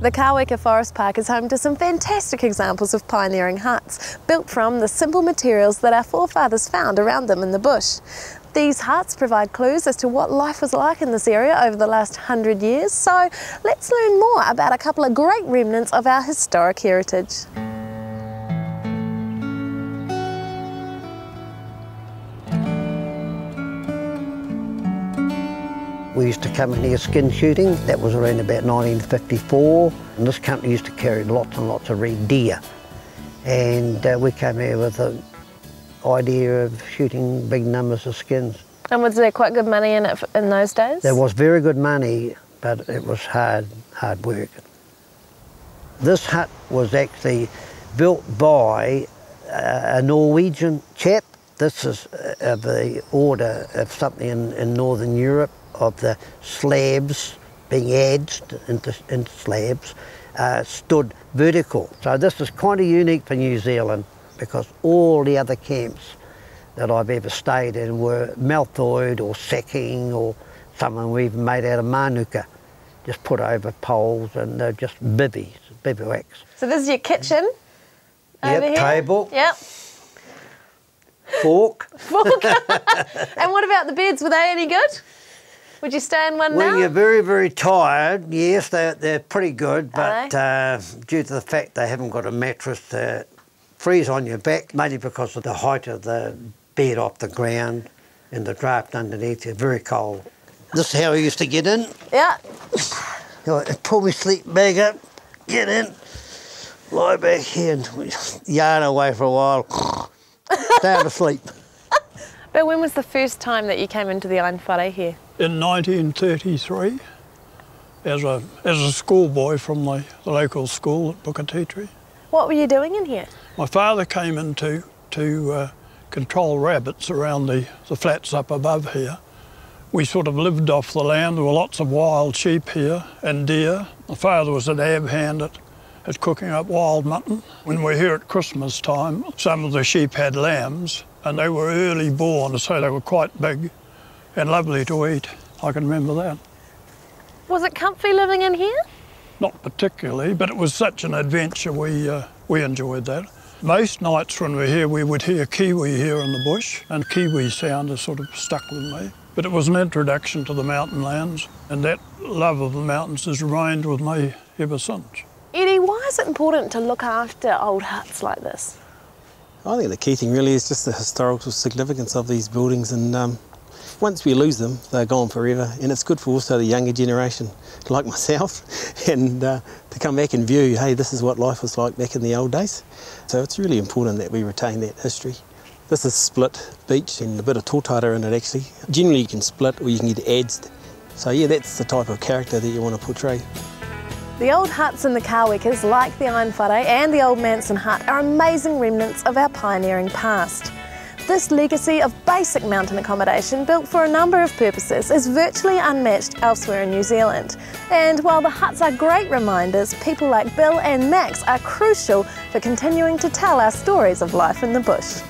The Kaweka Forest Park is home to some fantastic examples of pioneering huts, built from the simple materials that our forefathers found around them in the bush. These huts provide clues as to what life was like in this area over the last 100 years, so let's learn more about a couple of great remnants of our historic heritage. We used to come in here skin shooting. That was around about 1954. And this company used to carry lots and lots of red deer. And we came here with the idea of shooting big numbers of skins. And was there quite good money in it in those days? There was very good money, but it was hard work. This hut was actually built by a Norwegian chap. This is of the order of something in Northern Europe, of the slabs being edged into slabs, stood vertical. So this is kind of unique for New Zealand, because all the other camps that I've ever stayed in were malthoid or sacking, or some were even made out of manuka, just put over poles, and they're just bivouacs. So this is your kitchen over here? Table. Yep. Fork. And what about the beds? Were they any good? Would you stay in one now? Well, you're very, very tired. Yes, they're pretty good, but due to the fact they haven't got a mattress to freeze on your back, mainly because of the height of the bed off the ground and the draft underneath, you're very cold. This is how I used to get in. Yeah. Pull my sleep bag up, get in, lie back here and yarn away for a while, down to sleep. But when was the first time that you came into the Ainwhare here? In 1933, as a schoolboy from the local school at Bukatitri. What were you doing in here? My father came in to control rabbits around the flats up above here. We sort of lived off the land. There were lots of wild sheep here and deer. My father was an ab hand at cooking up wild mutton. When we were here at Christmas time, some of the sheep had lambs, and they were early born, so they were quite big and lovely to eat. I can remember that. Was it comfy living in here? Not particularly, but it was such an adventure, we enjoyed that. Most nights when we're here, we would hear kiwi here in the bush, and kiwi sound has sort of stuck with me. But it was an introduction to the mountain lands, and that love of the mountains has remained with me ever since. Eddie, why is it important to look after old huts like this? I think the key thing really is just the historical significance of these buildings, and once we lose them, they're gone forever, and it's good for also the younger generation, like myself, and to come back and view, hey, this is what life was like back in the old days. So it's really important that we retain that history. This is split beach and a bit of tōtara in it actually. Generally you can split or you can get adzed. So yeah, that's the type of character that you want to portray. The old huts in the Kawekas, like the Ainwhare and the Old Manson hut, are amazing remnants of our pioneering past. This legacy of basic mountain accommodation, built for a number of purposes, is virtually unmatched elsewhere in New Zealand. And while the huts are great reminders, people like Bill and Max are crucial for continuing to tell our stories of life in the bush.